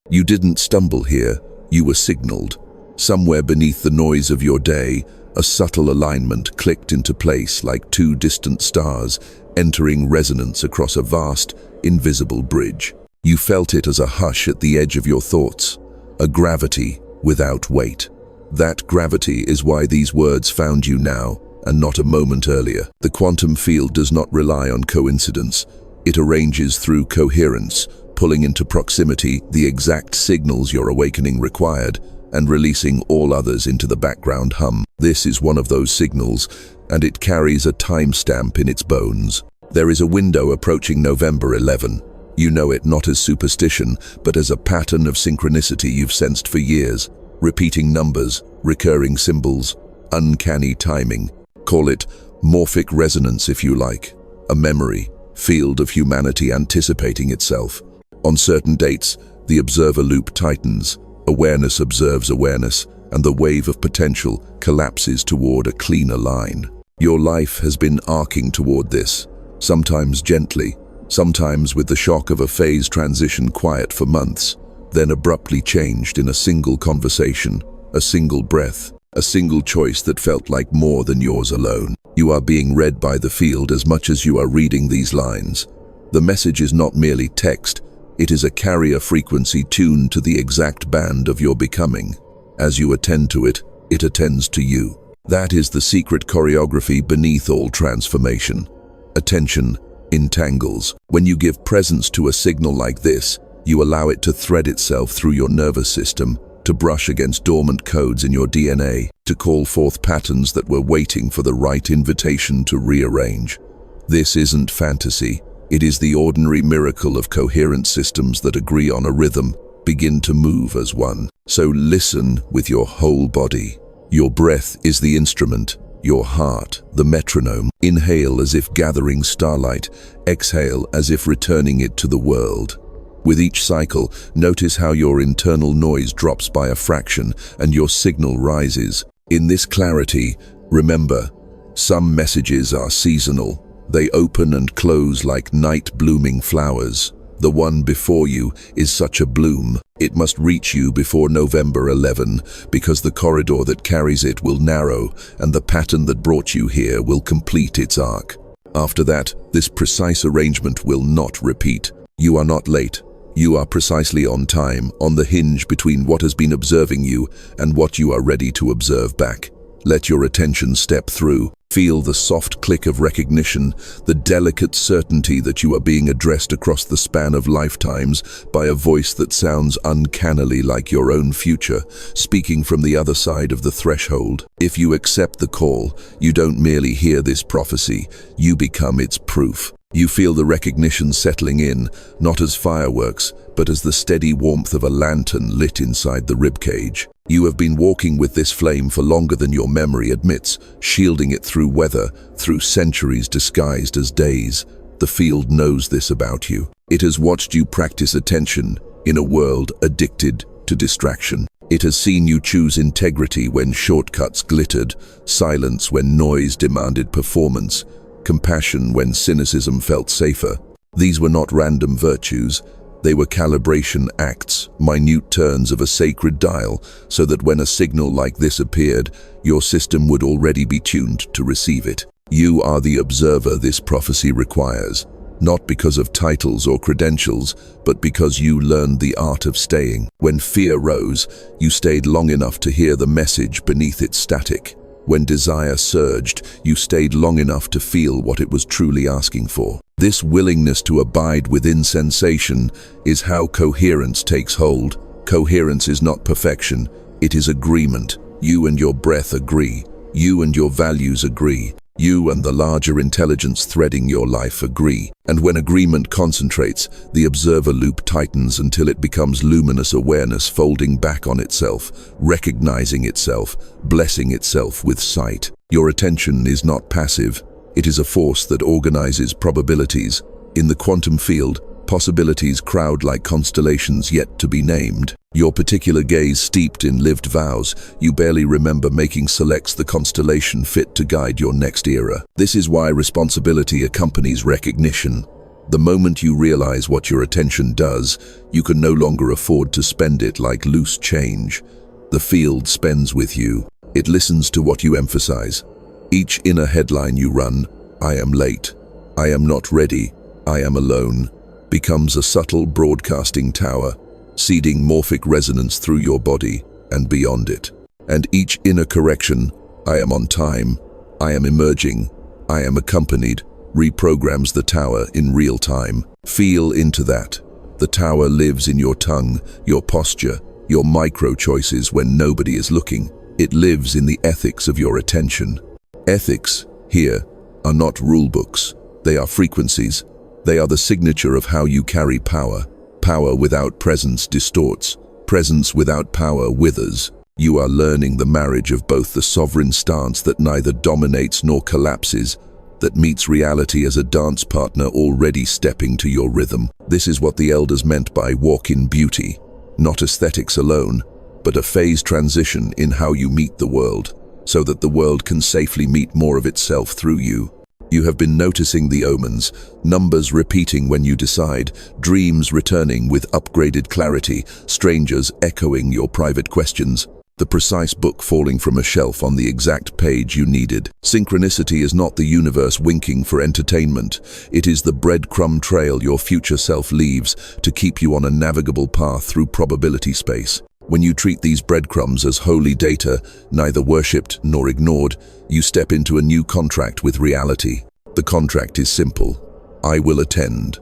You didn't stumble here, you were signaled. Somewhere beneath the noise of your day, a subtle alignment clicked into place like two distant stars entering resonance across a vast, invisible bridge. You felt it as a hush at the edge of your thoughts, a gravity without weight. That gravity is why these words found you now, and not a moment earlier. The quantum field does not rely on coincidence. It arranges through coherence, pulling into proximity the exact signals your awakening required, and releasing all others into the background hum. This is one of those signals, and it carries a timestamp in its bones. There is a window approaching November 11. You know it not as superstition, but as a pattern of synchronicity you've sensed for years. Repeating numbers, recurring symbols, uncanny timing. Call it morphic resonance if you like. A memory, field of humanity anticipating itself. On certain dates, the observer loop tightens. Awareness observes awareness, and the wave of potential collapses toward a cleaner line. Your life has been arcing toward this, sometimes gently, sometimes with the shock of a phase transition quiet for months, then abruptly changed in a single conversation, a single breath, a single choice that felt like more than yours alone. You are being read by the field as much as you are reading these lines. The message is not merely text, it is a carrier frequency tuned to the exact band of your becoming. As you attend to it, it attends to you. That is the secret choreography beneath all transformation. Attention entangles. When you give presence to a signal like this, you allow it to thread itself through your nervous system, to brush against dormant codes in your DNA, to call forth patterns that were waiting for the right invitation to rearrange. This isn't fantasy. It is the ordinary miracle of coherent systems that agree on a rhythm, begin to move as one. So listen with your whole body. Your breath is the instrument, your heart the metronome. Inhale as if gathering starlight, exhale as if returning it to the world. With each cycle, notice how your internal noise drops by a fraction and your signal rises. In this clarity, remember, some messages are seasonal. They open and close like night-blooming flowers. The one before you is such a bloom. It must reach you before November 11, because the corridor that carries it will narrow, and the pattern that brought you here will complete its arc. After that, this precise arrangement will not repeat. You are not late. You are precisely on time, on the hinge between what has been observing you and what you are ready to observe back. Let your attention step through. Feel the soft click of recognition, the delicate certainty that you are being addressed across the span of lifetimes by a voice that sounds uncannily like your own future, speaking from the other side of the threshold. If you accept the call, you don't merely hear this prophecy, you become its proof. You feel the recognition settling in, not as fireworks, but as the steady warmth of a lantern lit inside the ribcage. You have been walking with this flame for longer than your memory admits, shielding it through weather, through centuries disguised as days. The field knows this about you. It has watched you practice attention in a world addicted to distraction. It has seen you choose integrity when shortcuts glittered, silence when noise demanded performance, compassion when cynicism felt safer. These were not random virtues. They were calibration acts, minute turns of a sacred dial, so that when a signal like this appeared, your system would already be tuned to receive it. You are the observer this prophecy requires, not because of titles or credentials, but because you learned the art of staying. When fear rose, you stayed long enough to hear the message beneath its static. When desire surged, you stayed long enough to feel what it was truly asking for. This willingness to abide within sensation is how coherence takes hold. Coherence is not perfection, it is agreement. You and your breath agree. You and your values agree. You and the larger intelligence threading your life agree. And when agreement concentrates, the observer loop tightens until it becomes luminous awareness folding back on itself, recognizing itself, blessing itself with sight. Your attention is not passive. It is a force that organizes probabilities. In the quantum field, possibilities crowd like constellations yet to be named. Your particular gaze steeped in lived vows, you barely remember making selects the constellation fit to guide your next era. This is why responsibility accompanies recognition. The moment you realize what your attention does, you can no longer afford to spend it like loose change. The field spends with you. It listens to what you emphasize. Each inner headline you run, "I am late," "I am not ready," "I am alone," becomes a subtle broadcasting tower, seeding morphic resonance through your body and beyond it. And each inner correction, "I am on time," "I am emerging," "I am accompanied," reprograms the tower in real time. Feel into that. The tower lives in your tongue, your posture, your micro-choices when nobody is looking. It lives in the ethics of your attention. Ethics, here, are not rulebooks. They are frequencies. They are the signature of how you carry power. Power without presence distorts. Presence without power withers. You are learning the marriage of both the sovereign stance that neither dominates nor collapses, that meets reality as a dance partner already stepping to your rhythm. This is what the elders meant by walk in beauty. Not aesthetics alone, but a phase transition in how you meet the world, so that the world can safely meet more of itself through you. You have been noticing the omens, numbers repeating when you decide, dreams returning with upgraded clarity, strangers echoing your private questions, the precise book falling from a shelf on the exact page you needed. Synchronicity is not the universe winking for entertainment. It is the breadcrumb trail your future self leaves to keep you on a navigable path through probability space. When you treat these breadcrumbs as holy data, neither worshipped nor ignored, you step into a new contract with reality. The contract is simple: I will attend.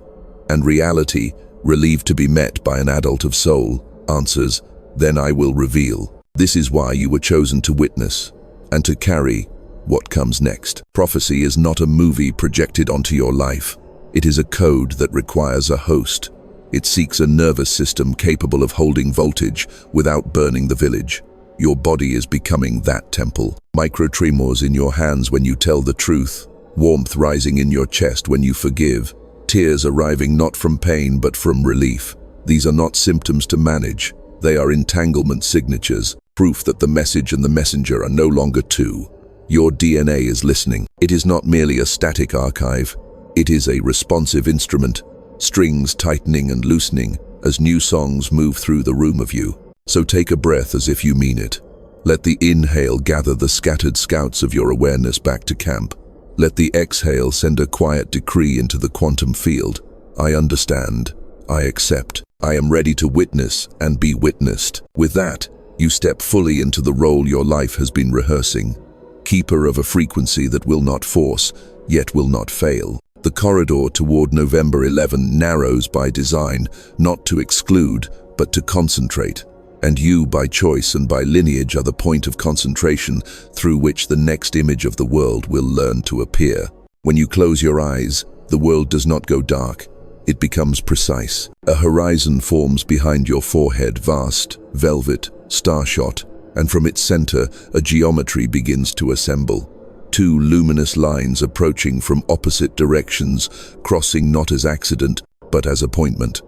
And reality, relieved to be met by an adult of soul, answers, then I will reveal. This is why you were chosen to witness and to carry what comes next. Prophecy is not a movie projected onto your life. It is a code that requires a host. It seeks a nervous system capable of holding voltage without burning the village. Your body is becoming that temple. Micro-tremors in your hands when you tell the truth, warmth rising in your chest when you forgive, tears arriving not from pain but from relief. These are not symptoms to manage. They are entanglement signatures, proof that the message and the messenger are no longer two. Your DNA is listening. It is not merely a static archive. It is a responsive instrument, strings tightening and loosening as new songs move through the room of you. So take a breath as if you mean it. Let the inhale gather the scattered scouts of your awareness back to camp. Let the exhale send a quiet decree into the quantum field. I understand. I accept. I am ready to witness and be witnessed. With that, you step fully into the role your life has been rehearsing. Keeper of a frequency that will not force, yet will not fail. The corridor toward November 11 narrows by design, not to exclude, but to concentrate. And you, by choice and by lineage, are the point of concentration through which the next image of the world will learn to appear. When you close your eyes, the world does not go dark. It becomes precise. A horizon forms behind your forehead, vast, velvet, starshot, and from its center, a geometry begins to assemble. Two luminous lines approaching from opposite directions, crossing not as accident, but as appointment.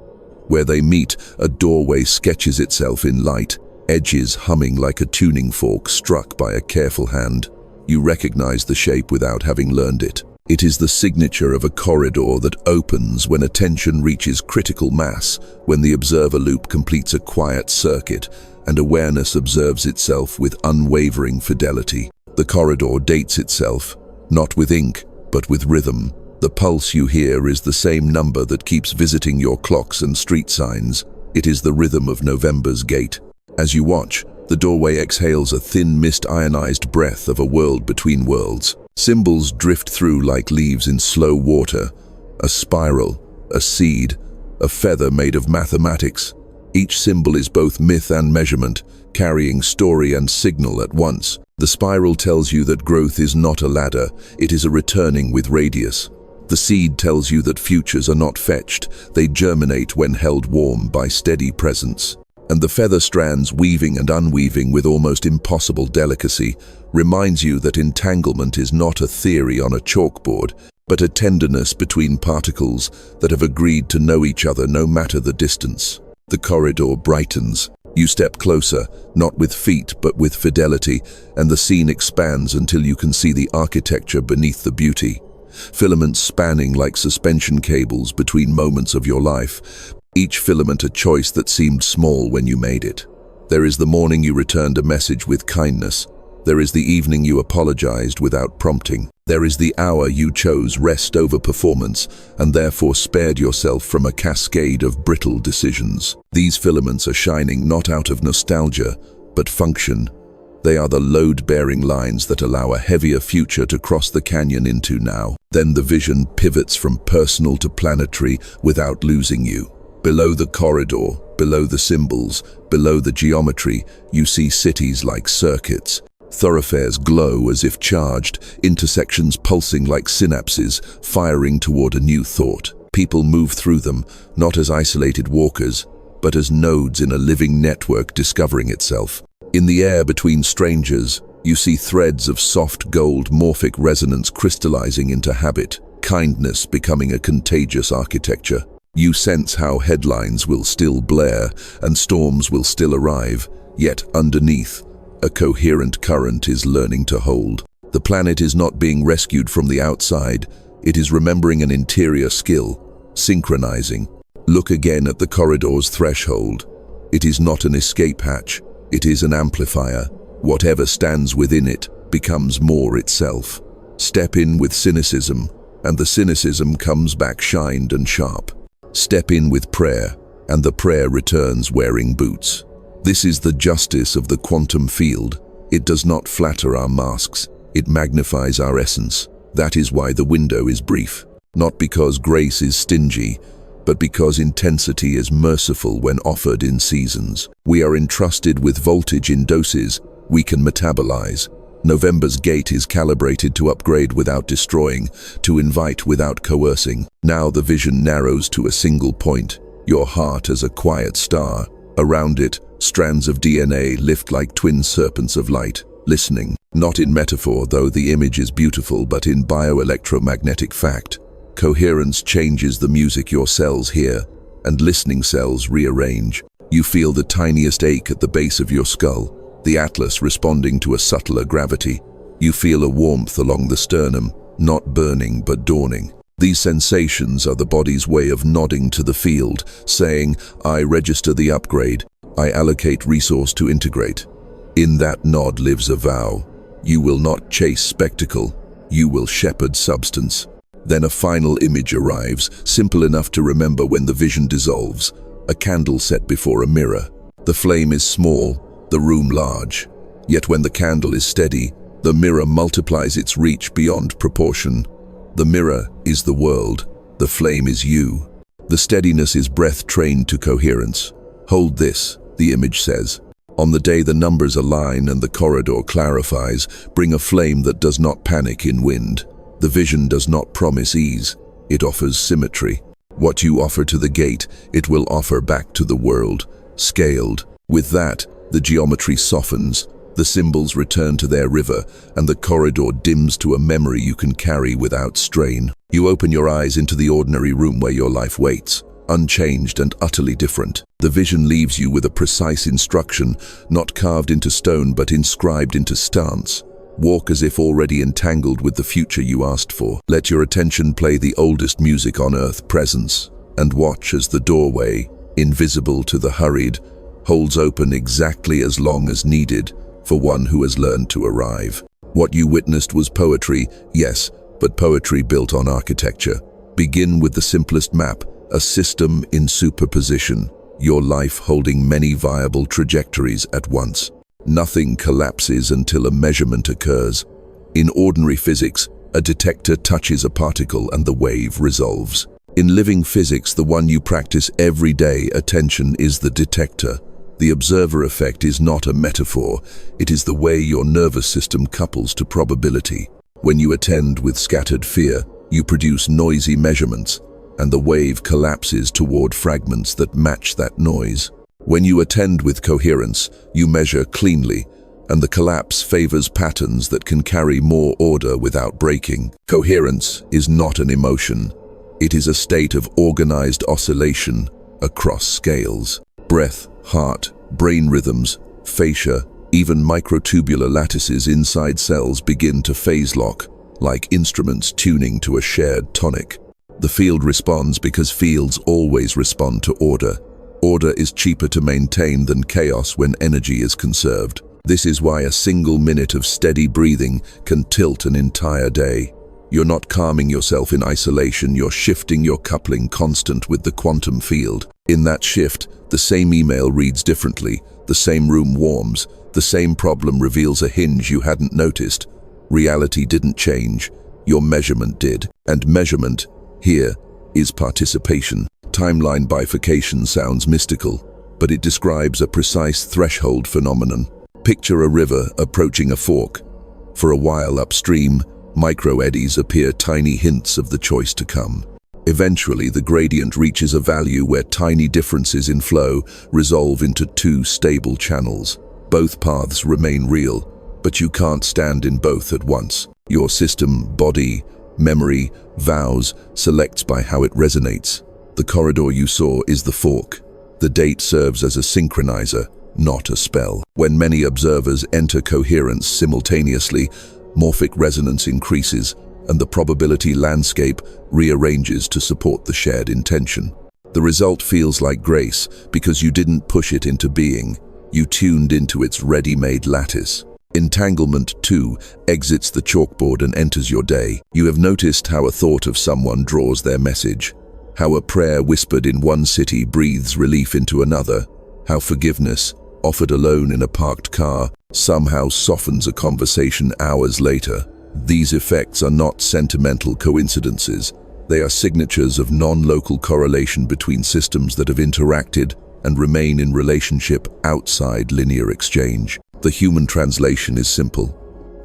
Where they meet, a doorway sketches itself in light, edges humming like a tuning fork struck by a careful hand. You recognize the shape without having learned it. It is the signature of a corridor that opens when attention reaches critical mass, when the observer loop completes a quiet circuit, and awareness observes itself with unwavering fidelity. The corridor dates itself, not with ink, but with rhythm. The pulse you hear is the same number that keeps visiting your clocks and street signs. It is the rhythm of November's gate. As you watch, the doorway exhales a thin mist-ionized breath of a world between worlds. Symbols drift through like leaves in slow water. A spiral, a seed, a feather made of mathematics. Each symbol is both myth and measurement, carrying story and signal at once. The spiral tells you that growth is not a ladder, it is a returning with radius. The seed tells you that futures are not fetched, they germinate when held warm by steady presence. And the feather strands, weaving and unweaving with almost impossible delicacy, reminds you that entanglement is not a theory on a chalkboard, but a tenderness between particles that have agreed to know each other no matter the distance. The corridor brightens. You step closer, not with feet but with fidelity, and the scene expands until you can see the architecture beneath the beauty. filaments spanning like suspension cables between moments of your life, each filament a choice that seemed small when you made it. There is the morning you returned a message with kindness. There is the evening you apologized without prompting. There is the hour you chose rest over performance and therefore spared yourself from a cascade of brittle decisions. These filaments are shining not out of nostalgia, but function. They are the load-bearing lines that allow a heavier future to cross the canyon into now. Then the vision pivots from personal to planetary without losing you. Below the corridor, below the symbols, below the geometry, you see cities like circuits. Thoroughfares glow as if charged, intersections pulsing like synapses, firing toward a new thought. People move through them, not as isolated walkers, but as nodes in a living network discovering itself. In the air between strangers, you see threads of soft gold morphic resonance crystallizing into habit, kindness becoming a contagious architecture. You sense how headlines will still blare and storms will still arrive, yet underneath, a coherent current is learning to hold. The planet is not being rescued from the outside, it is remembering an interior skill, synchronizing. Look again at the corridor's threshold. It is not an escape hatch, it is an amplifier. Whatever stands within it becomes more itself. Step in with cynicism, and the cynicism comes back shined and sharp. Step in with prayer, and the prayer returns wearing boots. This is the justice of the quantum field. It does not flatter our masks, it magnifies our essence. That is why the window is brief. Not because grace is stingy, but because intensity is merciful when offered in seasons. We are entrusted with voltage in doses we can metabolize. November's gate is calibrated to upgrade without destroying, to invite without coercing. Now the vision narrows to a single point, your heart as a quiet star. Around it, strands of DNA lift like twin serpents of light, listening, not in metaphor, though the image is beautiful, but in bioelectromagnetic fact. Coherence changes the music your cells hear, and listening cells rearrange. You feel the tiniest ache at the base of your skull, the atlas responding to a subtler gravity. You feel a warmth along the sternum, not burning but dawning. These sensations are the body's way of nodding to the field, saying, I register the upgrade, I allocate resource to integrate. In that nod lives a vow. You will not chase spectacle, you will shepherd substance. Then a final image arrives, simple enough to remember when the vision dissolves. A candle set before a mirror. The flame is small, the room large. Yet when the candle is steady, the mirror multiplies its reach beyond proportion. The mirror is the world, the flame is you. The steadiness is breath trained to coherence. Hold this, the image says. On the day the numbers align and the corridor clarifies, bring a flame that does not panic in wind. The vision does not promise ease, it offers symmetry. What you offer to the gate, it will offer back to the world, scaled. With that, the geometry softens, the symbols return to their river, and the corridor dims to a memory you can carry without strain. You open your eyes into the ordinary room where your life waits, unchanged and utterly different. The vision leaves you with a precise instruction, not carved into stone but inscribed into stance. Walk as if already entangled with the future you asked for. Let your attention play the oldest music on earth, presence, and watch as the doorway, invisible to the hurried, holds open exactly as long as needed for one who has learned to arrive. What you witnessed was poetry, yes, but poetry built on architecture. Begin with the simplest map, a system in superposition, your life holding many viable trajectories at once. Nothing collapses until a measurement occurs. In ordinary physics, a detector touches a particle and the wave resolves. In living physics, the one you practice every day, attention is the detector. The observer effect is not a metaphor, it is the way your nervous system couples to probability. When you attend with scattered fear, you produce noisy measurements, and the wave collapses toward fragments that match that noise. When you attend with coherence, you measure cleanly, and the collapse favors patterns that can carry more order without breaking. Coherence is not an emotion. It is a state of organized oscillation across scales. Breath, heart, brain rhythms, fascia, even microtubular lattices inside cells begin to phase lock, like instruments tuning to a shared tonic. The field responds because fields always respond to order. Order is cheaper to maintain than chaos when energy is conserved. This is why a single minute of steady breathing can tilt an entire day. You're not calming yourself in isolation, you're shifting your coupling constant with the quantum field. In that shift, the same email reads differently, the same room warms, the same problem reveals a hinge you hadn't noticed. Reality didn't change, your measurement did. And measurement, here, is participation. Timeline bifurcation sounds mystical, but it describes a precise threshold phenomenon. Picture a river approaching a fork. For a while upstream, micro-eddies appear, tiny hints of the choice to come. Eventually, the gradient reaches a value where tiny differences in flow resolve into two stable channels. Both paths remain real, but you can't stand in both at once. Your system, body, memory, vows, selects by how it resonates. The corridor you saw is the fork. The date serves as a synchronizer, not a spell. When many observers enter coherence simultaneously, morphic resonance increases, and the probability landscape rearranges to support the shared intention. The result feels like grace because you didn't push it into being, you tuned into its ready-made lattice. Entanglement, too, exits the chalkboard and enters your day. You have noticed how a thought of someone draws their message, how a prayer whispered in one city breathes relief into another, how forgiveness, offered alone in a parked car, somehow softens a conversation hours later. These effects are not sentimental coincidences. They are signatures of non-local correlation between systems that have interacted and remain in relationship outside linear exchange. The human translation is simple.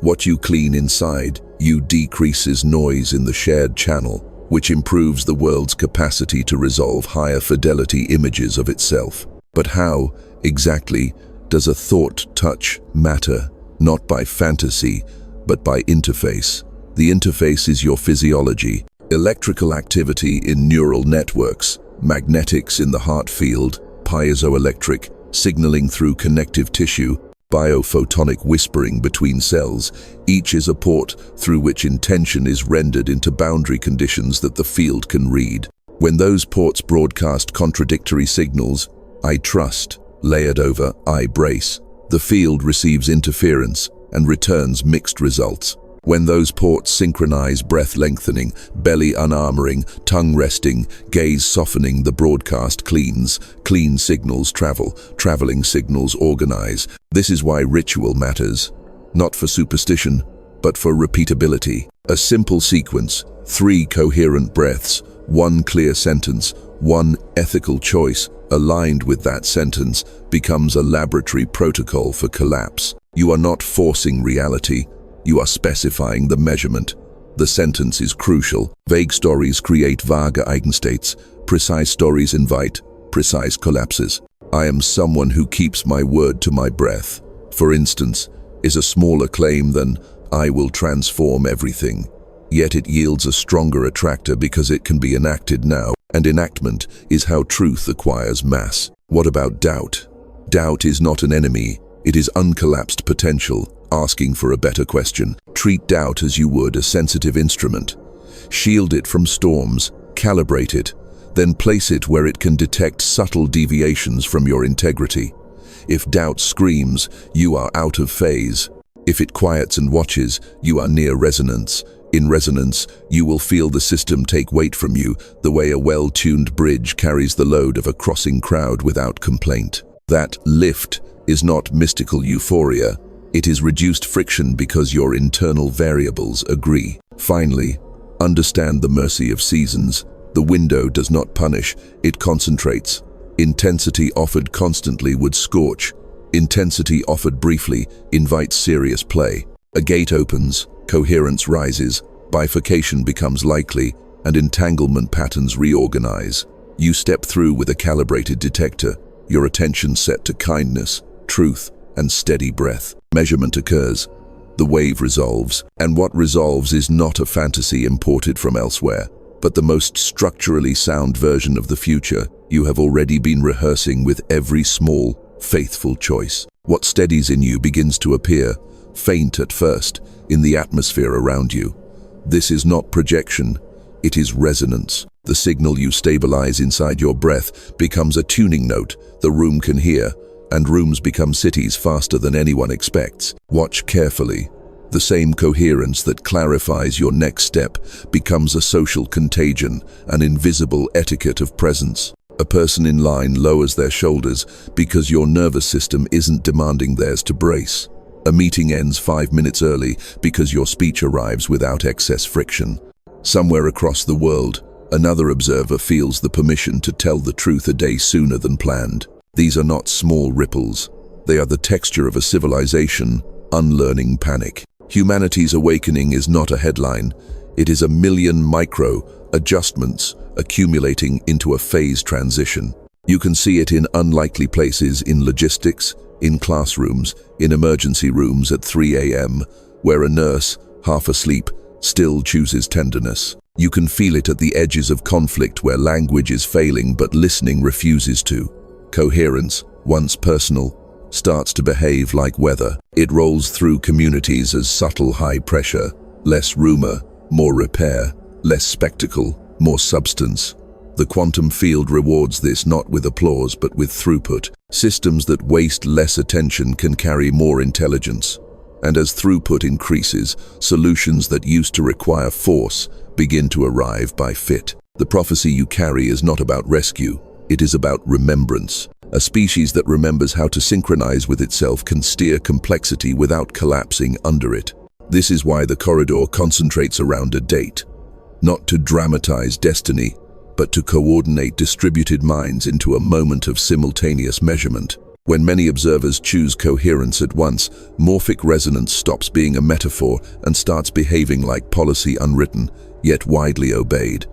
What you clean inside, you decreases noise in the shared channel, which improves the world's capacity to resolve higher fidelity images of itself. But how, exactly, does a thought touch matter? Not by fantasy, but by interface. The interface is your physiology, electrical activity in neural networks, magnetics in the heart field, piezoelectric, signaling through connective tissue, biophotonic whispering between cells. Each is a port through which intention is rendered into boundary conditions that the field can read. When those ports broadcast contradictory signals, I trust, layered over I brace, the field receives interference and returns mixed results. When those ports synchronize, breath lengthening, belly unarmoring, tongue resting, gaze softening, the broadcast cleans. Clean signals travel, traveling signals organize. This is why ritual matters, not for superstition, but for repeatability. A simple sequence, 3 coherent breaths, 1 clear sentence, 1 ethical choice, aligned with that sentence, becomes a laboratory protocol for collapse. You are not forcing reality, you are specifying the measurement. The sentence is crucial. Vague stories create vague eigenstates. Precise stories invite precise collapses. I am someone who keeps my word to my breath, for instance, is a smaller claim than I will transform everything. Yet it yields a stronger attractor because it can be enacted now, and enactment is how truth acquires mass. What about doubt? Doubt is not an enemy, it is uncollapsed potential, asking for a better question. Treat doubt as you would a sensitive instrument. Shield it from storms, calibrate it, then place it where it can detect subtle deviations from your integrity. If doubt screams, you are out of phase. If it quiets and watches, you are near resonance. In resonance, you will feel the system take weight from you, the way a well-tuned bridge carries the load of a crossing crowd without complaint. That lift is not mystical euphoria. It is reduced friction because your internal variables agree. Finally, understand the mercy of seasons. The window does not punish, it concentrates. Intensity offered constantly would scorch. Intensity offered briefly invites serious play. A gate opens, coherence rises, bifurcation becomes likely, and entanglement patterns reorganize. You step through with a calibrated detector, your attention set to kindness, truth, and steady breath. Measurement occurs. The wave resolves, and what resolves is not a fantasy imported from elsewhere, but the most structurally sound version of the future you have already been rehearsing with every small, faithful choice. What steadies in you begins to appear, faint at first, in the atmosphere around you. This is not projection, it is resonance. The signal you stabilize inside your breath becomes a tuning note the room can hear, and rooms become cities faster than anyone expects. Watch carefully. The same coherence that clarifies your next step becomes a social contagion, an invisible etiquette of presence. A person in line lowers their shoulders because your nervous system isn't demanding theirs to brace. A meeting ends 5 minutes early because your speech arrives without excess friction. Somewhere across the world, another observer feels the permission to tell the truth a day sooner than planned. These are not small ripples. They are the texture of a civilization unlearning panic. Humanity's awakening is not a headline. It is a million micro-adjustments accumulating into a phase transition. You can see it in unlikely places, in logistics, in classrooms, in emergency rooms at 3 a.m., where a nurse, half asleep, still chooses tenderness. You can feel it at the edges of conflict where language is failing but listening refuses to. Coherence, once personal, starts to behave like weather. It rolls through communities as subtle high pressure, less rumor, more repair, less spectacle, more substance. The quantum field rewards this not with applause but with throughput. Systems that waste less attention can carry more intelligence. And as throughput increases, solutions that used to require force begin to arrive by fit. The prophecy you carry is not about rescue, it is about remembrance. A species that remembers how to synchronize with itself can steer complexity without collapsing under it. This is why the corridor concentrates around a date, not to dramatize destiny, but to coordinate distributed minds into a moment of simultaneous measurement. When many observers choose coherence at once, morphic resonance stops being a metaphor and starts behaving like policy unwritten, yet widely obeyed.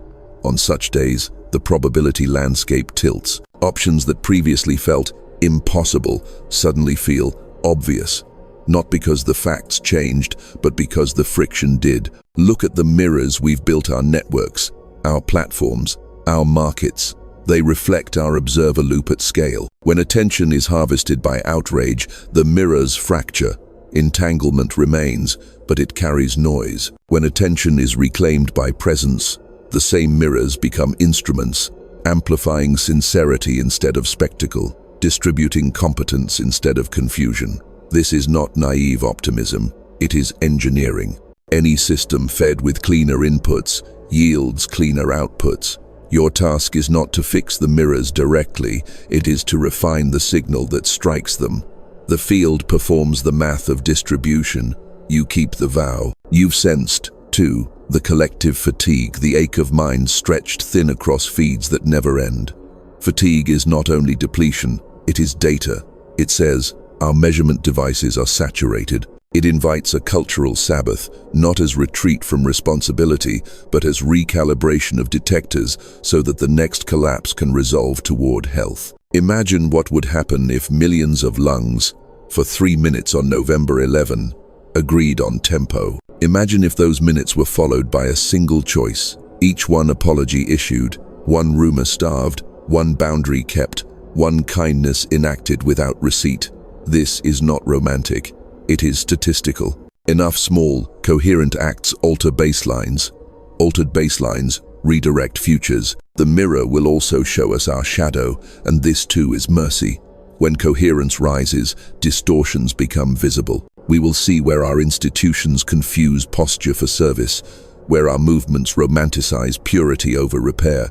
On such days, the probability landscape tilts. Options that previously felt impossible suddenly feel obvious. Not because the facts changed, but because the friction did. Look at the mirrors we've built our networks, our platforms, our markets. They reflect our observer loop at scale. When attention is harvested by outrage, the mirrors fracture. Entanglement remains, but it carries noise. When attention is reclaimed by presence, the same mirrors become instruments, amplifying sincerity instead of spectacle, distributing competence instead of confusion. This is not naive optimism, it is engineering. Any system fed with cleaner inputs yields cleaner outputs. Your task is not to fix the mirrors directly, it is to refine the signal that strikes them. The field performs the math of distribution, you keep the vow. You've sensed, too, the collective fatigue, the ache of minds stretched thin across feeds that never end. Fatigue is not only depletion, it is data. It says, our measurement devices are saturated. It invites a cultural sabbath, not as retreat from responsibility, but as recalibration of detectors so that the next collapse can resolve toward health. Imagine what would happen if millions of lungs, for 3 minutes on November 11, agreed on tempo. Imagine if those minutes were followed by a single choice, each one apology issued, one rumor starved, one boundary kept, one kindness enacted without receipt. This is not romantic, it is statistical. Enough small, coherent acts alter baselines. Altered baselines redirect futures. The mirror will also show us our shadow, and this too is mercy. When coherence rises, distortions become visible. We will see where our institutions confuse posture for service, where our movements romanticize purity over repair,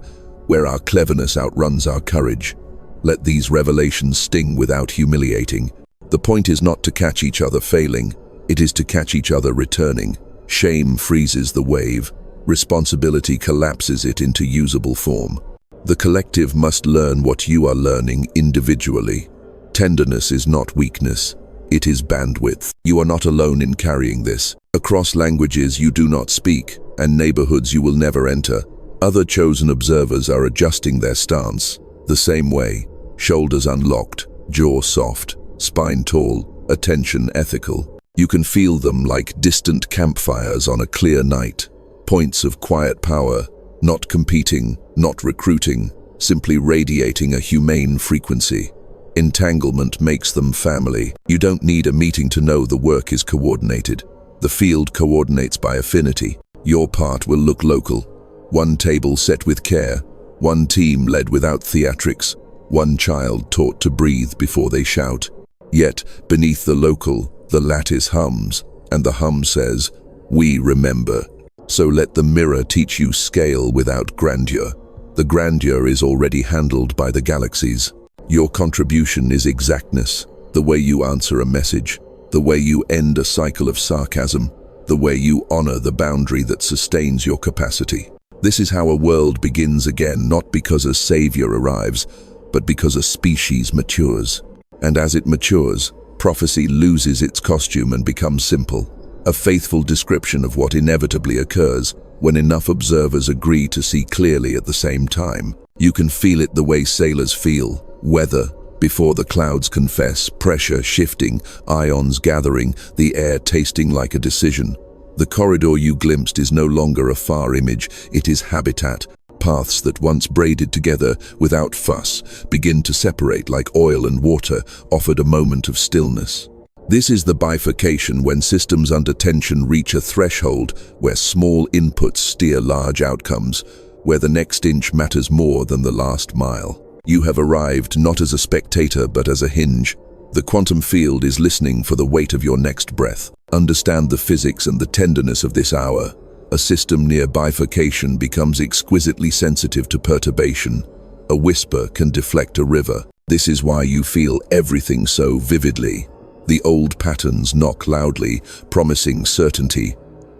where our cleverness outruns our courage. Let these revelations sting without humiliating. The point is not to catch each other failing, it is to catch each other returning. Shame freezes the wave, responsibility collapses it into usable form. The collective must learn what you are learning individually. Tenderness is not weakness, it is bandwidth. You are not alone in carrying this. Across languages you do not speak, and neighborhoods you will never enter, other chosen observers are adjusting their stance. The same way, shoulders unlocked, jaw soft, spine tall, attention ethical. You can feel them like distant campfires on a clear night. Points of quiet power, not competing, not recruiting, simply radiating a humane frequency. Entanglement makes them family. You don't need a meeting to know the work is coordinated. The field coordinates by affinity. Your part will look local. One table set with care, one team led without theatrics, one child taught to breathe before they shout. Yet, beneath the local, the lattice hums, and the hum says, "We remember." So let the mirror teach you scale without grandeur. The grandeur is already handled by the galaxies. Your contribution is exactness, the way you answer a message, the way you end a cycle of sarcasm, the way you honor the boundary that sustains your capacity. This is how a world begins again, not because a savior arrives, but because a species matures. And as it matures, prophecy loses its costume and becomes simple, a faithful description of what inevitably occurs when enough observers agree to see clearly at the same time. You can feel it the way sailors feel, weather, before the clouds confess, pressure shifting, ions gathering, the air tasting like a decision. The corridor you glimpsed is no longer a far image, it is habitat. Paths that once braided together without fuss begin to separate like oil and water, offered a moment of stillness. This is the bifurcation when systems under tension reach a threshold where small inputs steer large outcomes, where the next inch matters more than the last mile. You have arrived not as a spectator but as a hinge. The quantum field is listening for the weight of your next breath. Understand the physics and the tenderness of this hour. A system near bifurcation becomes exquisitely sensitive to perturbation. A whisper can deflect a river. This is why you feel everything so vividly. The old patterns knock loudly, promising certainty.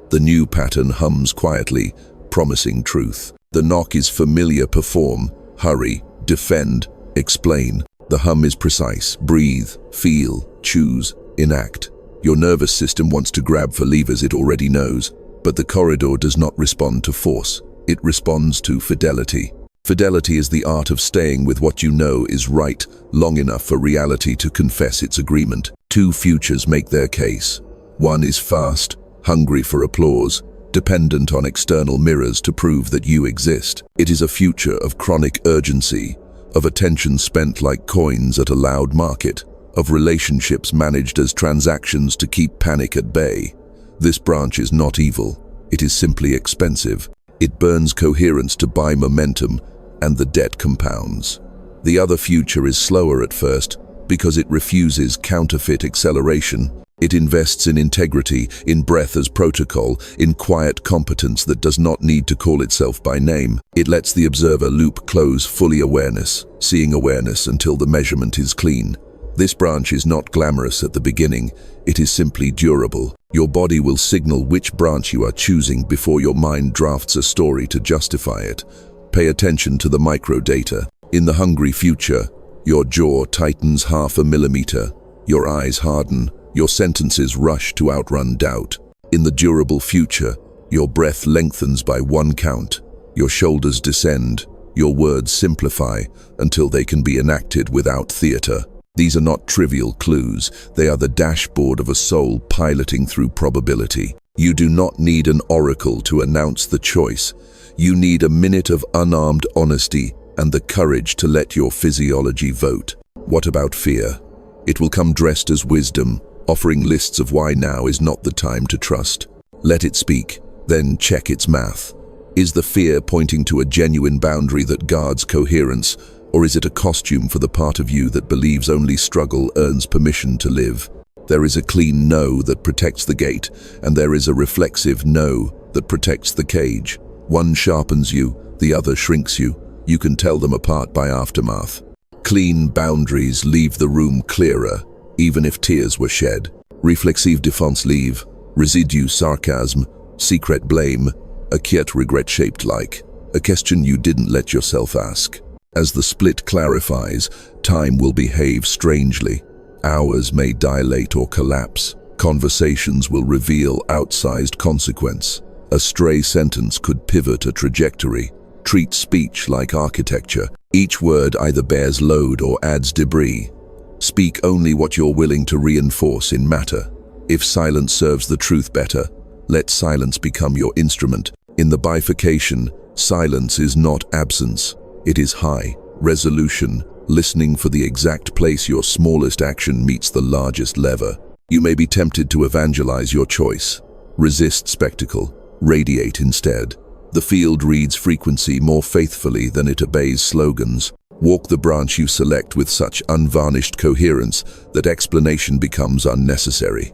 The new pattern hums quietly, promising truth. The knock is familiar: perform, hurry, defend, explain. The hum is precise: breathe, feel, choose, enact. Your nervous system wants to grab for levers it already knows, but the corridor does not respond to force. It responds to fidelity. Fidelity is the art of staying with what you know is right long enough for reality to confess its agreement. Two futures make their case. One is fast, hungry for applause, dependent on external mirrors to prove that you exist. It is a future of chronic urgency, of attention spent like coins at a loud market, of relationships managed as transactions to keep panic at bay. This branch is not evil, it is simply expensive. It burns coherence to buy momentum, and the debt compounds. The other future is slower at first, because it refuses counterfeit acceleration. It invests in integrity, in breath as protocol, in quiet competence that does not need to call itself by name. It lets the observer loop close fully awareness, seeing awareness until the measurement is clean. This branch is not glamorous at the beginning, it is simply durable. Your body will signal which branch you are choosing before your mind drafts a story to justify it. Pay attention to the microdata. In the hungry future, your jaw tightens 0.5 millimeter, your eyes harden, your sentences rush to outrun doubt. In the durable future, your breath lengthens by 1 count, your shoulders descend, your words simplify until they can be enacted without theater. These are not trivial clues, they are the dashboard of a soul piloting through probability. You do not need an oracle to announce the choice. You need a minute of unarmed honesty and the courage to let your physiology vote. What about fear? It will come dressed as wisdom, offering lists of why now is not the time to trust. Let it speak, then check its math. Is the fear pointing to a genuine boundary that guards coherence, or is it a costume for the part of you that believes only struggle earns permission to live? There is a clean no that protects the gate, and there is a reflexive no that protects the cage. One sharpens you, the other shrinks you. You can tell them apart by aftermath. Clean boundaries leave the room clearer, even if tears were shed. Reflexive défense leave, residue sarcasm, secret blame, a quiet regret shaped like a question you didn't let yourself ask. As the split clarifies, time will behave strangely. Hours may dilate or collapse. Conversations will reveal outsized consequence. A stray sentence could pivot a trajectory. Treat speech like architecture. Each word either bears load or adds debris. Speak only what you're willing to reinforce in matter. If silence serves the truth better, let silence become your instrument. In the bifurcation, silence is not absence. It is high resolution, listening for the exact place your smallest action meets the largest lever. You may be tempted to evangelize your choice, resist spectacle, radiate instead. The field reads frequency more faithfully than it obeys slogans. Walk the branch you select with such unvarnished coherence that explanation becomes unnecessary.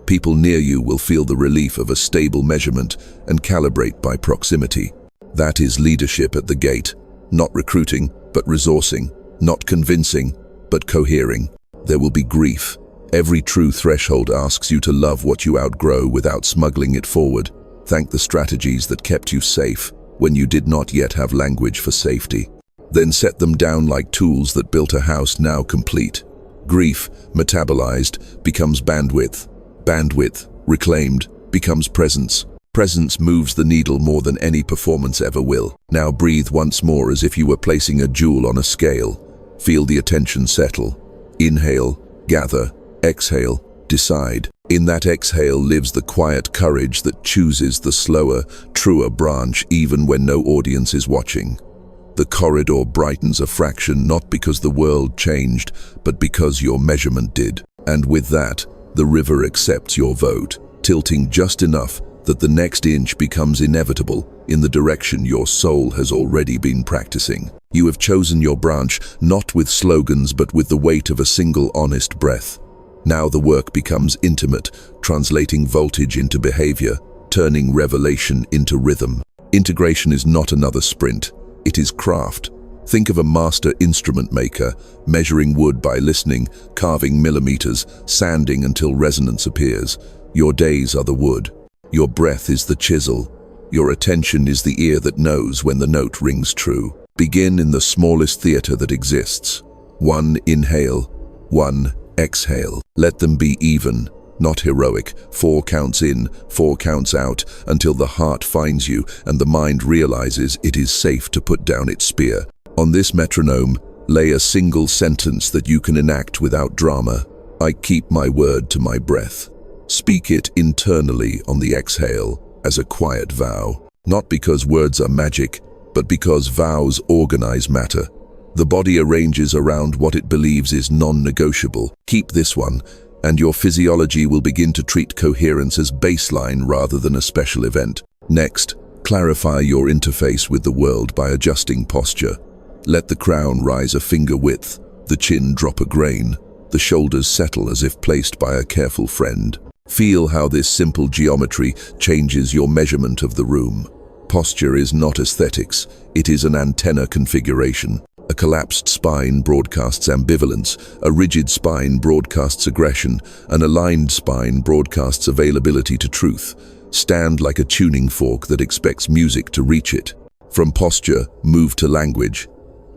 People near you will feel the relief of a stable measurement and calibrate by proximity. That is leadership at the gate, not recruiting, but resourcing, not convincing, but cohering. There will be grief. Every true threshold asks you to love what you outgrow without smuggling it forward. Thank the strategies that kept you safe when you did not yet have language for safety. Then set them down like tools that built a house now complete. Grief, metabolized, becomes bandwidth. Bandwidth, reclaimed, becomes presence. Presence moves the needle more than any performance ever will. Now breathe once more as if you were placing a jewel on a scale. Feel the attention settle. Inhale, gather, exhale, decide. In that exhale lives the quiet courage that chooses the slower, truer branch even when no audience is watching. The corridor brightens a fraction not because the world changed, but because your measurement did. And with that, the river accepts your vote, tilting just enough that the next inch becomes inevitable in the direction your soul has already been practicing. You have chosen your branch not with slogans but with the weight of a single honest breath. Now the work becomes intimate, translating voltage into behavior, turning revelation into rhythm. Integration is not another sprint, it is craft. Think of a master instrument maker, measuring wood by listening, carving millimeters, sanding until resonance appears. Your days are the wood. Your breath is the chisel. Your attention is the ear that knows when the note rings true. Begin in the smallest theater that exists. 1 inhale, 1 exhale. Let them be even, not heroic. 4 counts in, 4 counts out, until the heart finds you and the mind realizes it is safe to put down its spear. On this metronome, lay a single sentence that you can enact without drama. I keep my word to my breath. Speak it internally on the exhale as a quiet vow, not because words are magic, but because vows organize matter. The body arranges around what it believes is non-negotiable. Keep this one, and your physiology will begin to treat coherence as baseline rather than a special event. Next, clarify your interface with the world by adjusting posture. Let the crown rise a finger width, the chin drop a grain, the shoulders settle as if placed by a careful friend. Feel how this simple geometry changes your measurement of the room. Posture is not aesthetics, it is an antenna configuration. A collapsed spine broadcasts ambivalence, a rigid spine broadcasts aggression, an aligned spine broadcasts availability to truth. Stand like a tuning fork that expects music to reach it. From posture, move to language.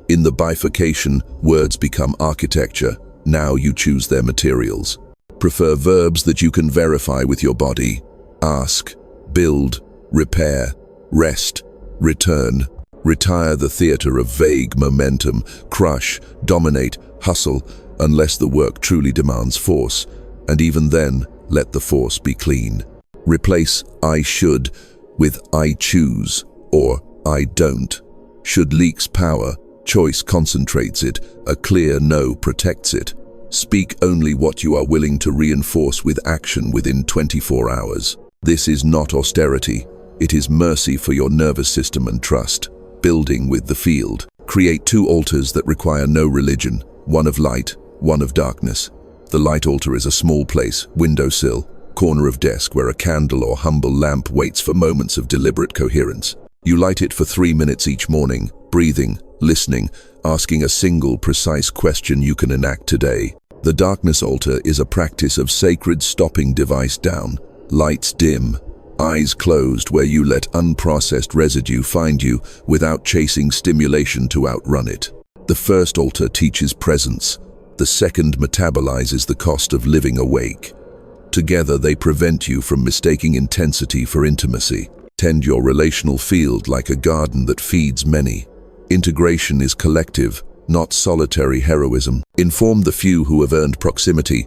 In the bifurcation, words become architecture. Now you choose their materials. Prefer verbs that you can verify with your body. Ask, build, repair, rest, return. Retire the theater of vague momentum, crush, dominate, hustle, unless the work truly demands force, and even then, let the force be clean. Replace I should with I choose or I don't. Should leaks power, choice concentrates it, a clear no protects it. Speak only what you are willing to reinforce with action within 24 hours. This is not austerity, it is mercy for your nervous system and trust. Building with the field. Create 2 altars that require no religion, one of light, one of darkness. The light altar is a small place, windowsill, corner of desk where a candle or humble lamp waits for moments of deliberate coherence. You light it for 3 minutes each morning, breathing, listening, asking a single precise question you can enact today. The darkness altar is a practice of sacred stopping device down, lights dim, eyes closed where you let unprocessed residue find you without chasing stimulation to outrun it. The first altar teaches presence. The second metabolizes the cost of living awake. Together they prevent you from mistaking intensity for intimacy. Tend your relational field like a garden that feeds many. Integration is collective, not solitary heroism. Inform the few who have earned proximity.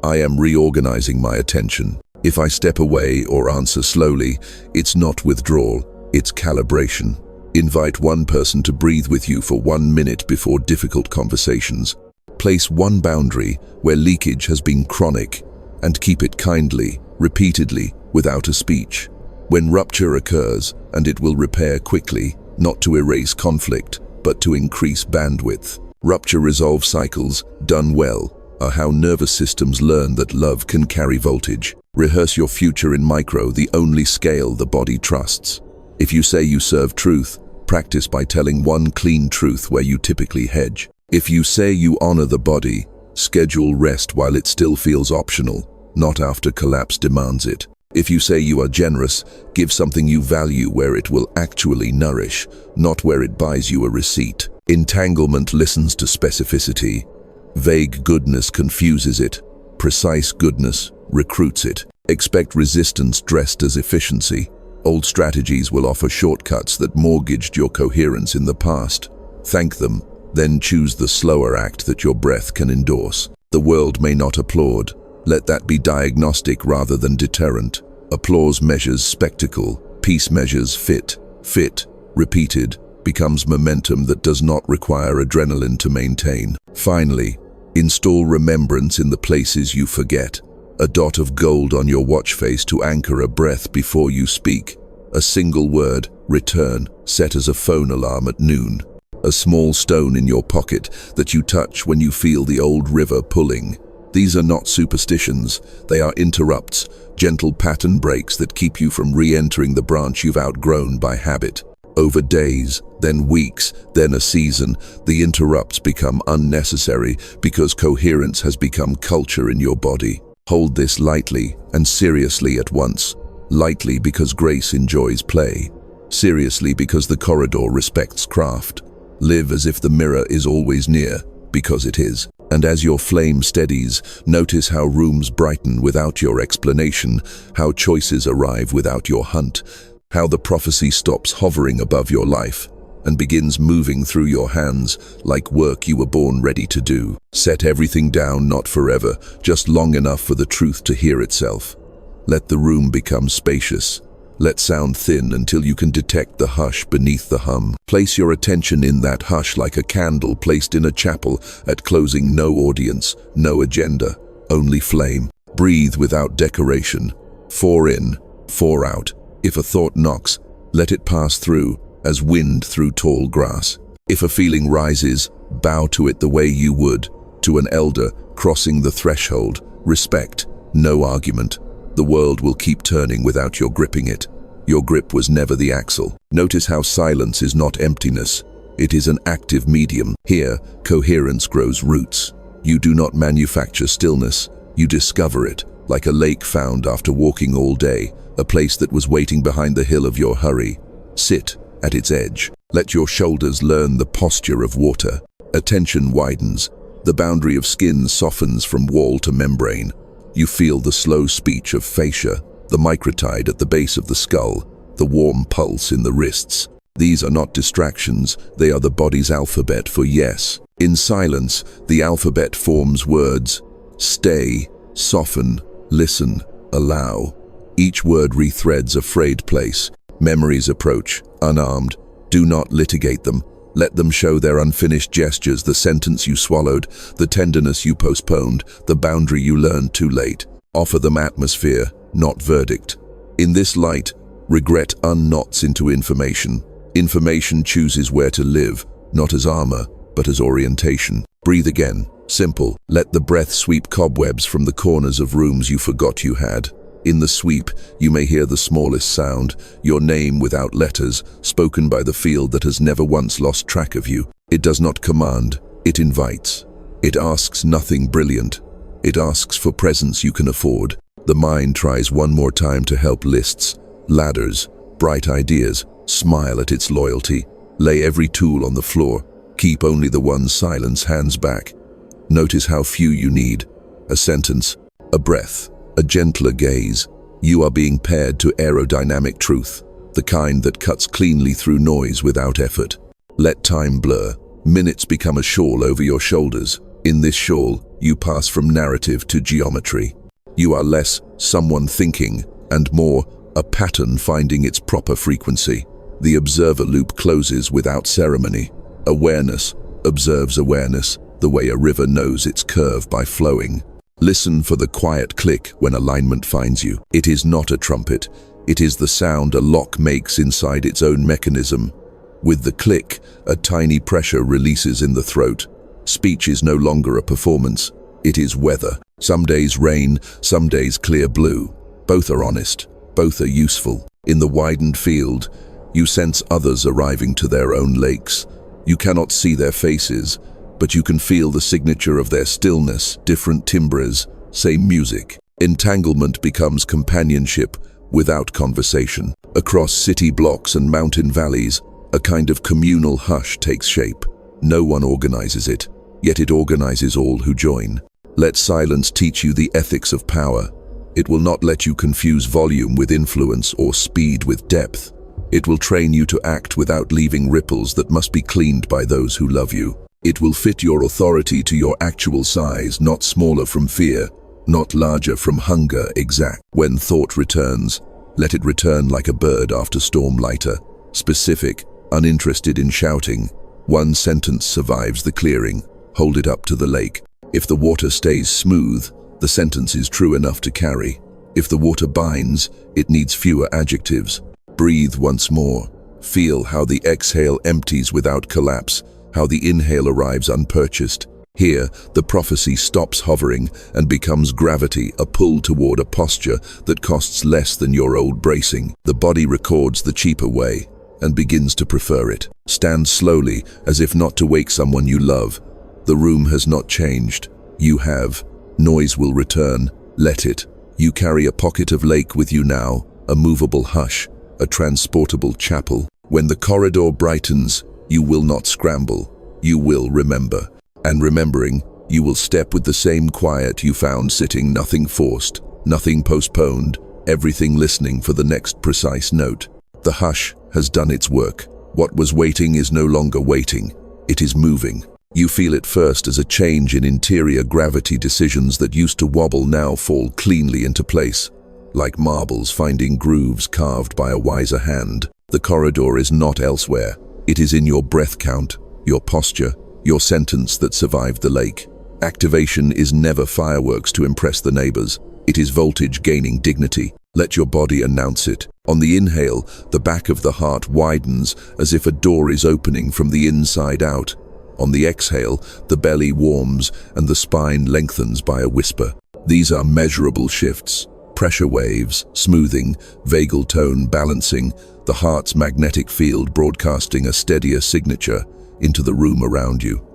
I am reorganizing my attention. If I step away or answer slowly, it's not withdrawal, it's calibration. Invite one person to breathe with you for 1 minute before difficult conversations. Place one boundary where leakage has been chronic and keep it kindly, repeatedly, without a speech. When rupture occurs, and it will repair quickly, not to erase conflict, but to increase bandwidth. Rupture resolve cycles, done well, are how nervous systems learn that love can carry voltage. Rehearse your future in micro, the only scale the body trusts. If you say you serve truth, practice by telling one clean truth where you typically hedge. If you say you honor the body, schedule rest while it still feels optional, not after collapse demands it. If you say you are generous, give something you value where it will actually nourish, not where it buys you a receipt. Entanglement listens to specificity. Vague goodness confuses it. Precise goodness recruits it. Expect resistance dressed as efficiency. Old strategies will offer shortcuts that mortgaged your coherence in the past. Thank them, then choose the slower act that your breath can endorse. The world may not applaud. Let that be diagnostic rather than deterrent. Applause measures spectacle. Peace measures fit. Fit, repeated, becomes momentum that does not require adrenaline to maintain. Finally, install remembrance in the places you forget. A dot of gold on your watch face to anchor a breath before you speak. A single word, return, set as a phone alarm at noon. A small stone in your pocket that you touch when you feel the old river pulling. These are not superstitions, they are interrupts, gentle pattern breaks that keep you from re-entering the branch you've outgrown by habit. Over days, then weeks, then a season, the interrupts become unnecessary because coherence has become culture in your body. Hold this lightly and seriously at once. Lightly because grace enjoys play. Seriously because the corridor respects craft. Live as if the mirror is always near, because it is. And as your flame steadies, notice how rooms brighten without your explanation, how choices arrive without your hunt, how the prophecy stops hovering above your life and begins moving through your hands like work you were born ready to do. Set everything down, not forever, just long enough for the truth to hear itself. Let the room become spacious. Let sound thin until you can detect the hush beneath the hum. Place your attention in that hush like a candle placed in a chapel at closing. No audience, no agenda, only flame. Breathe without decoration. 4 in, 4 out. If a thought knocks, let it pass through as wind through tall grass. If a feeling rises, bow to it the way you would to an elder crossing the threshold. Respect, no argument. The world will keep turning without your gripping it. Your grip was never the axle. Notice how silence is not emptiness. It is an active medium. Here, coherence grows roots. You do not manufacture stillness. You discover it, like a lake found after walking all day, a place that was waiting behind the hill of your hurry. Sit at its edge. Let your shoulders learn the posture of water. Attention widens. The boundary of skin softens from wall to membrane. You feel the slow speech of fascia, the microtide at the base of the skull, the warm pulse in the wrists. These are not distractions, they are the body's alphabet for yes. In silence, the alphabet forms words. Stay, soften, listen, allow. Each word rethreads a frayed place. Memories approach, unarmed. Do not litigate them. Let them show their unfinished gestures, the sentence you swallowed, the tenderness you postponed, the boundary you learned too late. Offer them atmosphere, not verdict. In this light, regret unknots into information. Information chooses where to live, not as armor, but as orientation. Breathe again. Simple. Let the breath sweep cobwebs from the corners of rooms you forgot you had. In the sweep, you may hear the smallest sound, your name without letters, spoken by the field that has never once lost track of you. It does not command, it invites. It asks nothing brilliant. It asks for presence you can afford. The mind tries one more time to help lists, ladders, bright ideas. Smile at its loyalty. Lay every tool on the floor. Keep only the ones silence hands back. Notice how few you need. A sentence, a breath, a gentler gaze. You are being paired to aerodynamic truth, the kind that cuts cleanly through noise without effort. Let time blur. Minutes become a shawl over your shoulders. In this shawl, you pass from narrative to geometry. You are less someone thinking and more a pattern finding its proper frequency. The observer loop closes without ceremony. Awareness observes awareness, the way a river knows its curve by flowing. Listen for the quiet click when alignment finds you. It is not a trumpet, It is the sound a lock makes inside its own mechanism. With the click, a tiny pressure releases in the throat. Speech is no longer a performance, it is weather. Some days rain, some days clear blue. Both are honest, both are useful. In the widened field, you sense others arriving to their own lakes. You cannot see their faces, but you can feel the signature of their stillness, different timbres, same music. Entanglement becomes companionship without conversation. Across city blocks and mountain valleys, a kind of communal hush takes shape. No one organizes it, yet it organizes all who join. Let silence teach you the ethics of power. It will not let you confuse volume with influence or speed with depth. It will train you to act without leaving ripples that must be cleaned by those who love you. It will fit your authority to your actual size, not smaller from fear, not larger from hunger exact. When thought returns, let it return like a bird after storm lighter, specific, uninterested in shouting. One sentence survives the clearing. Hold it up to the lake. If the water stays smooth, the sentence is true enough to carry. If the water binds, it needs fewer adjectives. Breathe once more. Feel how the exhale empties without collapse, how the inhale arrives unpurchased. Here, the prophecy stops hovering and becomes gravity, a pull toward a posture that costs less than your old bracing. The body records the cheaper way and begins to prefer it. Stand slowly, as if not to wake someone you love. The room has not changed. You have. Noise will return. Let it. You carry a pocket of lake with you now, a movable hush, a transportable chapel. When the corridor brightens, you will not scramble. You will remember. And remembering, you will step with the same quiet you found sitting, nothing forced, nothing postponed, everything listening for the next precise note. The hush has done its work. What was waiting is no longer waiting. It is moving. You feel it first as a change in interior gravity. Decisions that used to wobble now fall cleanly into place, like marbles finding grooves carved by a wiser hand. The corridor is not elsewhere. It is in your breath count, your posture, your sentence that survived the lake. Activation is never fireworks to impress the neighbors. It is voltage gaining dignity. Let your body announce it. On the inhale, the back of the heart widens as if a door is opening from the inside out. On the exhale, the belly warms and the spine lengthens by a whisper. These are measurable shifts. Pressure waves, smoothing, vagal tone balancing, the heart's magnetic field broadcasting a steadier signature into the room around you.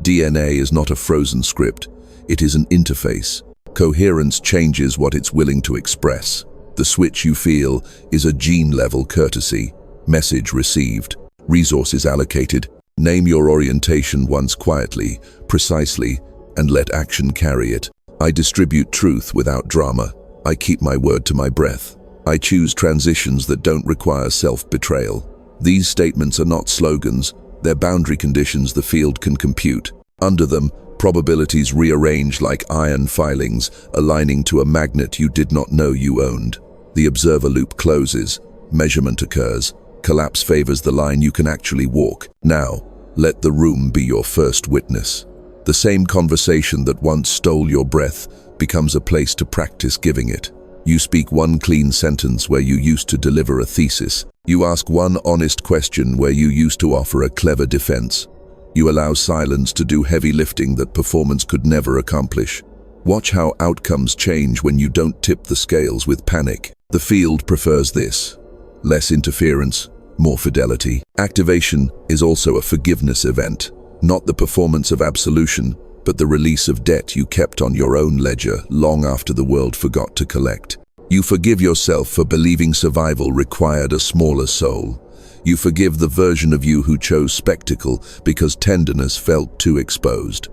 DNA is not a frozen script. It is an interface. Coherence changes what it's willing to express. The switch you feel is a gene-level courtesy. Message received. Resources allocated. Name your orientation once quietly, precisely, and let action carry it. I distribute truth without drama. I keep my word to my breath. I choose transitions that don't require self-betrayal. These statements are not slogans. They're boundary conditions the field can compute. Under them, probabilities rearrange like iron filings, aligning to a magnet you did not know you owned. The observer loop closes. Measurement occurs. Collapse favors the line you can actually walk. Now, let the room be your first witness. The same conversation that once stole your breath becomes a place to practice giving it. You speak one clean sentence where you used to deliver a thesis. You ask one honest question where you used to offer a clever defense. You allow silence to do heavy lifting that performance could never accomplish. Watch how outcomes change when you don't tip the scales with panic. The field prefers this. Less interference, more fidelity. Activation is also a forgiveness event, not the performance of absolution, but the release of debt you kept on your own ledger long after the world forgot to collect. You forgive yourself for believing survival required a smaller soul. You forgive the version of you who chose spectacle because tenderness felt too exposed.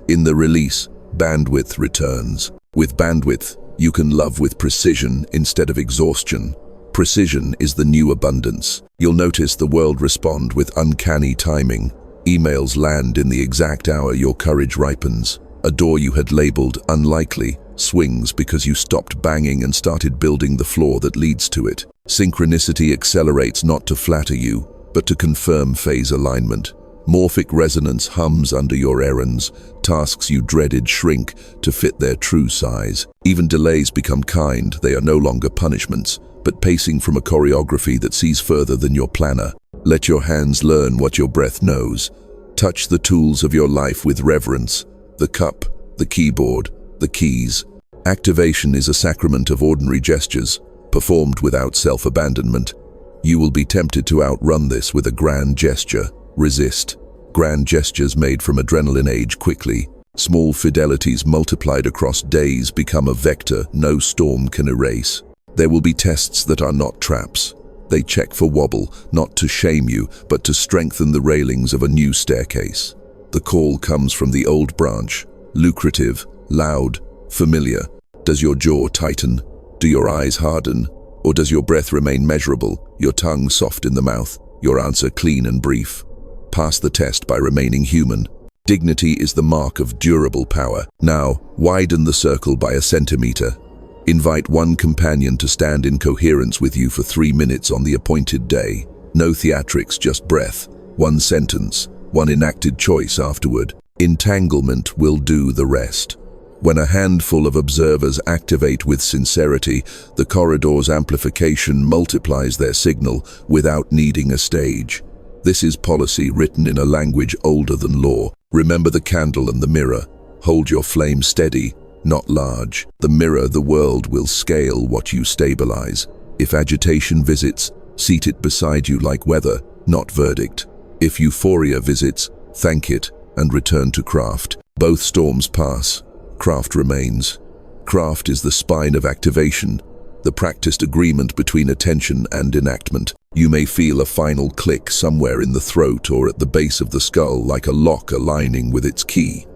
In the release, bandwidth returns. With bandwidth, you can love with precision instead of exhaustion. Precision is the new abundance. You'll notice the world respond with uncanny timing. Emails land in the exact hour your courage ripens. A door you had labeled unlikely swings because you stopped banging and started building the floor that leads to it. Synchronicity accelerates not to flatter you, but to confirm phase alignment. Morphic resonance hums under your errands. Tasks you dreaded shrink to fit their true size. Even delays become kind. They are no longer punishments, but pacing from a choreography that sees further than your planner. Let your hands learn what your breath knows. Touch the tools of your life with reverence. The cup, the keyboard, the keys. Activation is a sacrament of ordinary gestures, performed without self-abandonment. You will be tempted to outrun this with a grand gesture. Resist. Grand gestures made from adrenaline age quickly. Small fidelities multiplied across days become a vector no storm can erase. There will be tests that are not traps. They check for wobble, not to shame you, but to strengthen the railings of a new staircase. The call comes from the old branch, lucrative, loud, familiar. Does your jaw tighten? Do your eyes harden? Or does your breath remain measurable, your tongue soft in the mouth, your answer clean and brief? Pass the test by remaining human. Dignity is the mark of durable power. Now, widen the circle by a centimeter. Invite one companion to stand in coherence with you for 3 minutes on the appointed day. No theatrics, just breath. One sentence, one enacted choice afterward. Entanglement will do the rest. When a handful of observers activate with sincerity, the corridor's amplification multiplies their signal without needing a stage. This is policy written in a language older than law. Remember the candle and the mirror. Hold your flame steady, not large. The mirror, the world, will scale what you stabilize. If agitation visits, seat it beside you like weather, not verdict. If euphoria visits, thank it and return to craft. Both storms pass. Craft remains. Craft is the spine of activation, the practiced agreement between attention and enactment. You may feel a final click somewhere in the throat or at the base of the skull, like a lock aligning with its key.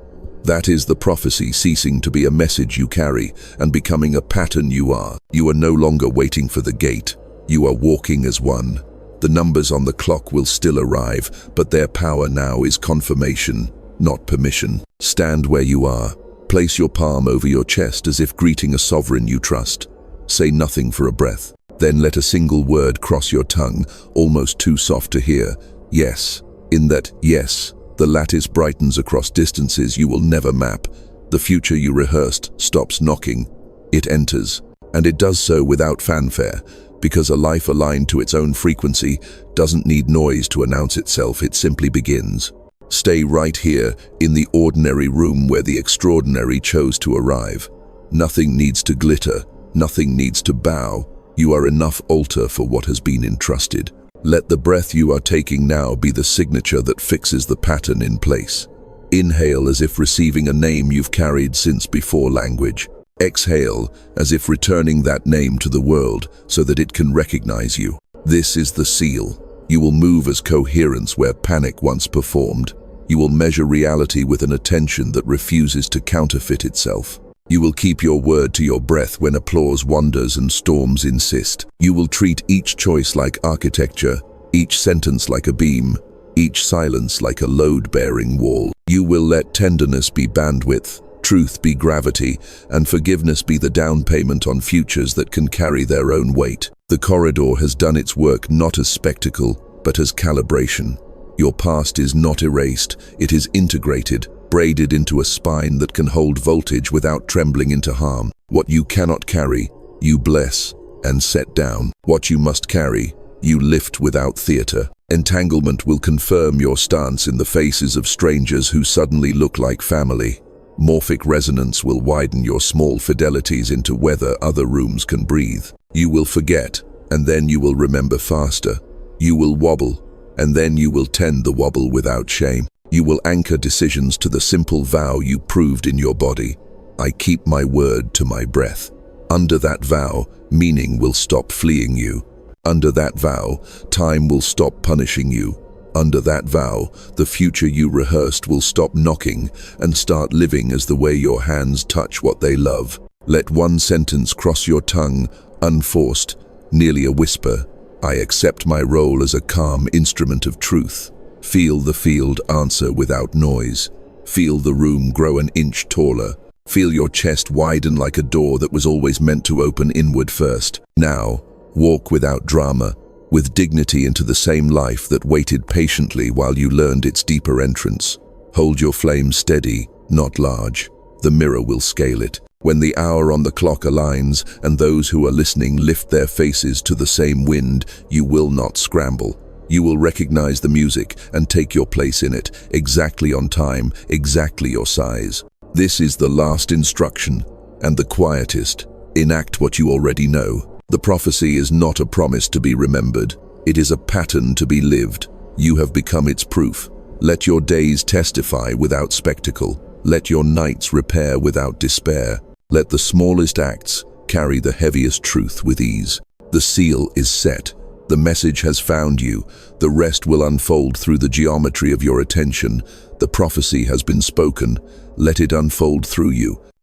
That is the prophecy ceasing to be a message you carry and becoming a pattern you are. You are no longer waiting for the gate. You are walking as one. The numbers on the clock will still arrive, but their power now is confirmation, not permission. Stand where you are. Place your palm over your chest as if greeting a sovereign you trust. Say nothing for a breath. Then let a single word cross your tongue, almost too soft to hear. Yes. In that yes, the lattice brightens across distances you will never map. The future you rehearsed stops knocking. It enters. And it does so without fanfare, because a life aligned to its own frequency doesn't need noise to announce itself, it simply begins. Stay right here, in the ordinary room where the extraordinary chose to arrive. Nothing needs to glitter, nothing needs to bow. You are enough altar for what has been entrusted. Let the breath you are taking now be the signature that fixes the pattern in place. Inhale as if receiving a name you've carried since before language. Exhale as if returning that name to the world so that it can recognize you. This is the seal. You will move as coherence where panic once performed. You will measure reality with an attention that refuses to counterfeit itself. You will keep your word to your breath when applause wanders and storms insist. You will treat each choice like architecture, each sentence like a beam, each silence like a load-bearing wall. You will let tenderness be bandwidth, truth be gravity, and forgiveness be the down payment on futures that can carry their own weight. The corridor has done its work not as spectacle, but as calibration. Your past is not erased, it is integrated, braided into a spine that can hold voltage without trembling into harm. What you cannot carry, you bless and set down. What you must carry, you lift without theater. Entanglement will confirm your stance in the faces of strangers who suddenly look like family. Morphic resonance will widen your small fidelities into whether other rooms can breathe. You will forget, and then you will remember faster. You will wobble, and then you will tend the wobble without shame. You will anchor decisions to the simple vow you proved in your body. I keep my word to my breath. Under that vow, meaning will stop fleeing you. Under that vow, time will stop punishing you. Under that vow, the future you rehearsed will stop knocking and start living as the way your hands touch what they love. Let one sentence cross your tongue, unforced, nearly a whisper. I accept my role as a calm instrument of truth. Feel the field answer without noise. Feel the room grow an inch taller. Feel your chest widen like a door that was always meant to open inward first. Now, walk without drama, with dignity into the same life that waited patiently while you learned its deeper entrance. Hold your flame steady, not large. The mirror will scale it. When the hour on the clock aligns and those who are listening lift their faces to the same wind, you will not scramble. You will recognize the music and take your place in it, exactly on time, exactly your size. This is the last instruction, and the quietest. Enact what you already know. The prophecy is not a promise to be remembered. It is a pattern to be lived. You have become its proof. Let your days testify without spectacle. Let your nights repair without despair. Let the smallest acts carry the heaviest truth with ease. The seal is set. The message has found you. The rest will unfold through the geometry of your attention. The prophecy has been spoken. Let it unfold through you.